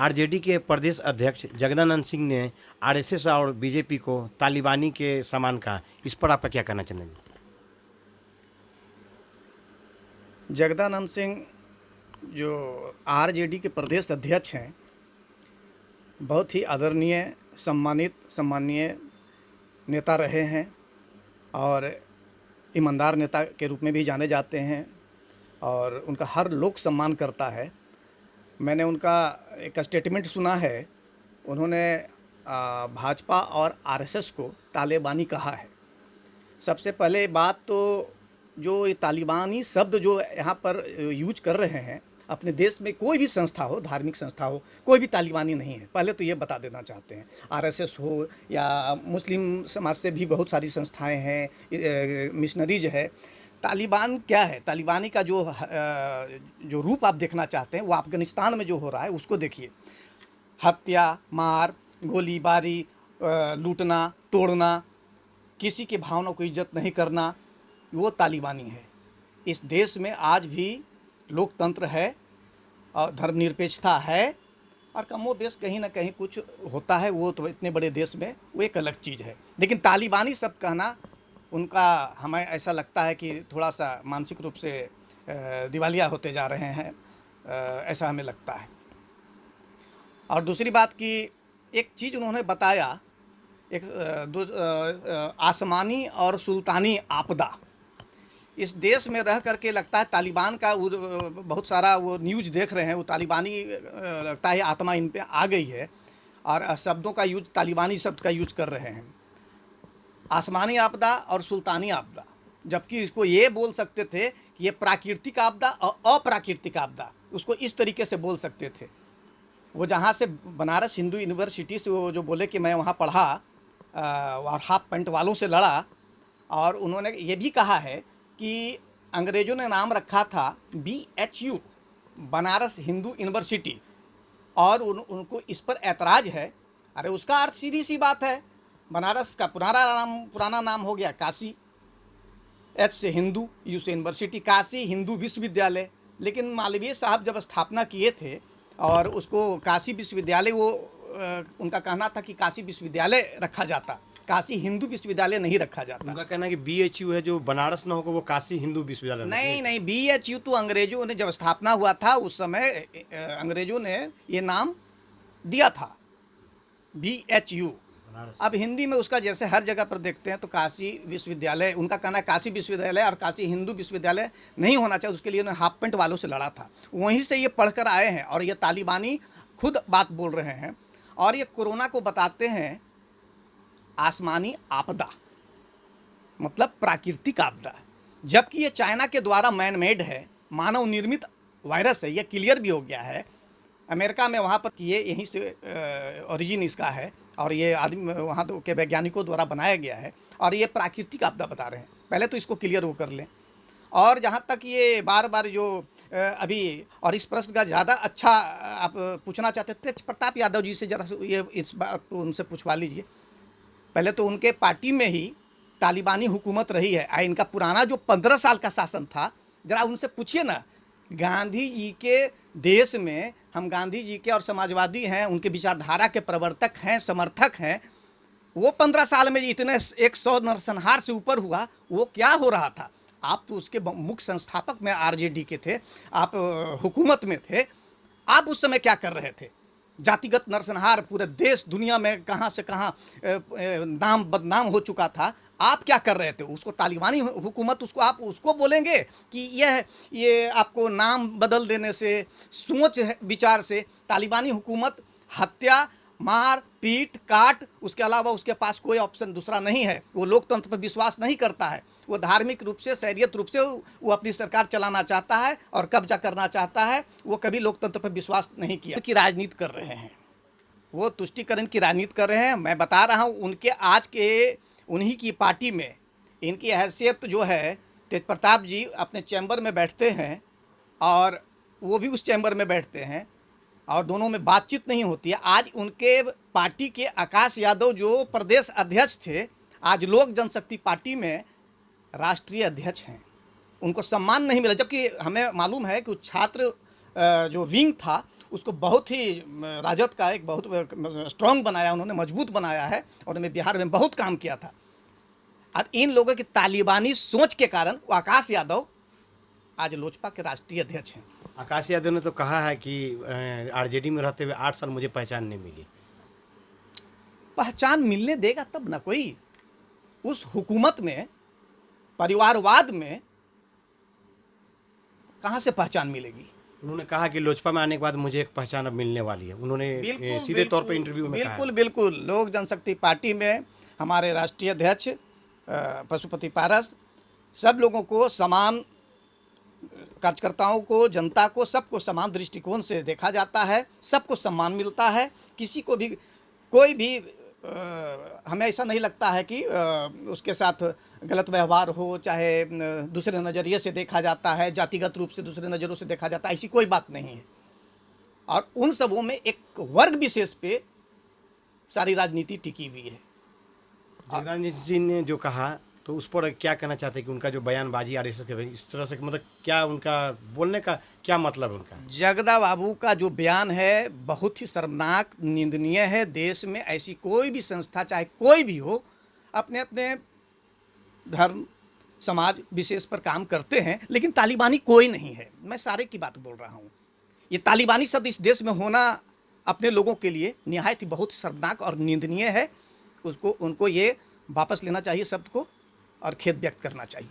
RJD के प्रदेश अध्यक्ष जगदानंद सिंह ने आरएसएस और बीजेपी को तालिबानी के समान कहा। इस पर आपका क्या कहना चाहते हैं? जगदानंद सिंह जो आरजेडी के प्रदेश अध्यक्ष हैं, बहुत ही आदरणीय, सम्मानीय नेता रहे हैं और ईमानदार नेता के रूप में भी जाने जाते हैं और उनका हर लोग सम्मान करता है। मैंने उनका एक स्टेटमेंट सुना है, उन्होंने भाजपा और आरएसएस को तालिबानी कहा है। सबसे पहले बात तो जो ये तालिबानी शब्द जो यहाँ पर यूज कर रहे हैं, अपने देश में कोई भी संस्था हो, धार्मिक संस्था हो, कोई भी तालिबानी नहीं है। पहले तो ये बता देना चाहते हैं। आरएसएस हो या मुस्लिम समाज से भी बहुत सारी संस्थाएं हैं, मिशनरीज है। तालिबान क्या है? तालिबानी का जो रूप आप देखना चाहते हैं वो अफ़गानिस्तान में जो हो रहा है उसको देखिए। हत्या, मार, गोलीबारी, लूटना, तोड़ना, किसी की भावना को इज्जत नहीं करना, वो तालिबानी है। इस देश में आज भी लोकतंत्र है और धर्मनिरपेक्षता है और कमोबेश कहीं ना कहीं कुछ होता है, वो तो इतने बड़े देश में वो एक अलग चीज़ है। लेकिन तालिबानी शब्द कहना उनका, हमें ऐसा लगता है कि थोड़ा सा मानसिक रूप से दिवालिया होते जा रहे हैं, ऐसा हमें लगता है। और दूसरी बात कि एक चीज़ उन्होंने बताया, आसमानी और सुल्तानी आपदा। इस देश में रह करके लगता है तालिबान का बहुत सारा वो न्यूज़ देख रहे हैं, वो तालिबानी लगता है आत्मा इन पे आ गई है और शब्दों का यूज, तालिबानी शब्द का यूज कर रहे हैं। आसमानी आपदा और सुल्तानी आपदा, जबकि इसको ये बोल सकते थे कि ये प्राकृतिक आपदा और अप्राकृतिक आपदा, उसको इस तरीके से बोल सकते थे। वो जहाँ से बनारस हिंदू यूनिवर्सिटी से वो जो बोले कि मैं वहाँ पढ़ा और हाफ पैंट वालों से लड़ा, और उन्होंने ये भी कहा है कि अंग्रेज़ों ने नाम रखा था BHU, बनारस हिंदू यूनिवर्सिटी, और उनको इस पर ऐतराज़ है। अरे उसका अर्थ सीधी सी बात है, बनारस का पुराना नाम हो गया काशी, H से हिंदू, U से यूनिवर्सिटी, काशी हिंदू विश्वविद्यालय। लेकिन मालवीय साहब जब स्थापना किए थे और उसको काशी विश्वविद्यालय, वो उनका कहना था कि काशी विश्वविद्यालय रखा जाता, काशी हिंदू विश्वविद्यालय नहीं रखा जाता। उनका कहना है कि BHU है, जो बनारस ना होगा वो काशी हिंदू विश्वविद्यालय। नहीं, BHU तो अंग्रेजों ने जब स्थापना हुआ था उस समय अंग्रेजों ने ये नाम दिया था, BHU। अब हिंदी में उसका जैसे हर जगह पर देखते हैं तो काशी विश्वविद्यालय, उनका कहना है काशी विश्वविद्यालय और काशी हिंदू विश्वविद्यालय नहीं होना चाहिए। उसके लिए उन्होंने हाफ पेंट वालों से लड़ा था, वहीं से ये पढ़कर आए हैं और ये तालिबानी खुद बात बोल रहे हैं। और ये कोरोना को बताते हैं आसमानी आपदा, मतलब प्राकृतिक आपदा, जबकि ये चाइना के द्वारा मैन मेड है, मानव निर्मित वायरस है। ये क्लियर भी हो गया है अमेरिका में, वहाँ पर ये यहीं से ओरिजिन इसका है और ये आदमी वहाँ के वैज्ञानिकों द्वारा बनाया गया है और ये प्राकृतिक आपदा बता रहे हैं। पहले तो इसको क्लियर वो कर लें। और जहाँ तक ये बार बार जो अभी, और इस प्रश्न का ज़्यादा अच्छा आप पूछना चाहते थे प्रताप यादव जी से, ज़रा ये इस बात को उनसे पूछवा लीजिए। पहले तो उनके पार्टी में ही तालिबानी हुकूमत रही है, इनका पुराना जो 15 साल का शासन था, ज़रा उनसे पूछिए ना। गांधी जी के देश में हम गांधी जी के और समाजवादी हैं, उनके विचारधारा के प्रवर्तक हैं, समर्थक हैं। वो 15 साल में इतने 100 नरसंहार से ऊपर हुआ, वो क्या हो रहा था? आप तो उसके मुख्य संस्थापक में आरजेडी के थे, आप हुकूमत में थे, आप उस समय क्या कर रहे थे? जातिगत नरसंहार पूरे देश दुनिया में कहाँ से कहाँ नाम बदनाम हो चुका था, आप क्या कर रहे थे? उसको तालिबानी हुकूमत, उसको आप उसको बोलेंगे कि ये आपको नाम बदल देने से, सोच विचार से तालिबानी हुकूमत हत्या, मार पीट काट, उसके अलावा उसके पास कोई ऑप्शन दूसरा नहीं है। वो लोकतंत्र पर विश्वास नहीं करता है, वो धार्मिक रूप से, शरीयत रूप से वो अपनी सरकार चलाना चाहता है और कब्जा करना चाहता है। वो कभी लोकतंत्र पर विश्वास नहीं किया। की राजनीति कर रहे हैं, वो तुष्टीकरण की राजनीति कर रहे हैं। मैं बता रहा हूँ, उनके आज के उन्हीं की पार्टी में इनकी हैसियत जो है, तेज प्रताप जी अपने चैम्बर में बैठते हैं और वो भी उस चैम्बर में बैठते हैं और दोनों में बातचीत नहीं होती है। आज उनके पार्टी के आकाश यादव जो प्रदेश अध्यक्ष थे, आज लोक जनशक्ति पार्टी में राष्ट्रीय अध्यक्ष हैं। उनको सम्मान नहीं मिला, जबकि हमें मालूम है कि छात्र जो विंग था उसको बहुत ही राजद का एक बहुत स्ट्रांग बनाया उन्होंने, मजबूत बनाया है, और उन्होंने बिहार में बहुत काम किया था। अब इन लोगों की तालिबानी सोच के कारण वो आकाश यादव आज लोजपा के राष्ट्रीय अध्यक्ष हैं। आकाश यादव ने तो कहा है कि आरजेडी में रहते हुए 8 साल मुझे पहचान नहीं मिली। पहचान मिलने देगा तब ना कोई। उस हुकूमत में, परिवारवाद में कहाँ से पहचान मिलेगी? उन्होंने कहा कि लोजपा में आने के बाद मुझे एक पहचान अब मिलने वाली है। उन्होंने सीधे तौर पे इंटरव्यू में कहा है। बिल्कुल बिल्कुल। लोक जनशक्ति पार्टी में हमारे राष्ट्रीय अध्यक्ष पशुपति पारस सब लोगों को समान, कार्यकर्ताओं को, जनता को, सबको समान दृष्टिकोण से देखा जाता है, सबको सम्मान मिलता है। किसी को भी कोई भी हमें ऐसा नहीं लगता है कि उसके साथ गलत व्यवहार हो, चाहे दूसरे नज़रिए से देखा जाता है, जातिगत रूप से दूसरे नज़रों से देखा जाता है, ऐसी कोई बात नहीं है। और उन सबों में एक वर्ग विशेष पे सारी राजनीति टिकी हुई है। जगदानंद जी ने जो कहा तो उस पर क्या कहना चाहते हैं कि उनका जो बयानबाजी आरएसएस के इस तरह से, मतलब क्या उनका बोलने का क्या मतलब है उनका? जगदा बाबू का जो बयान है बहुत ही शर्मनाक, निंदनीय है। देश में ऐसी कोई भी संस्था, चाहे कोई भी हो, अपने अपने धर्म समाज विशेष पर काम करते हैं, लेकिन तालिबानी कोई नहीं है। मैं सारे की बात बोल रहा हूँ। ये तालिबानी शब्द इस देश में होना अपने लोगों के लिए निहायत ही बहुत शर्मनाक और निंदनीय है। उनको ये वापस लेना चाहिए शब्द को, और खेद व्यक्त करना चाहिए।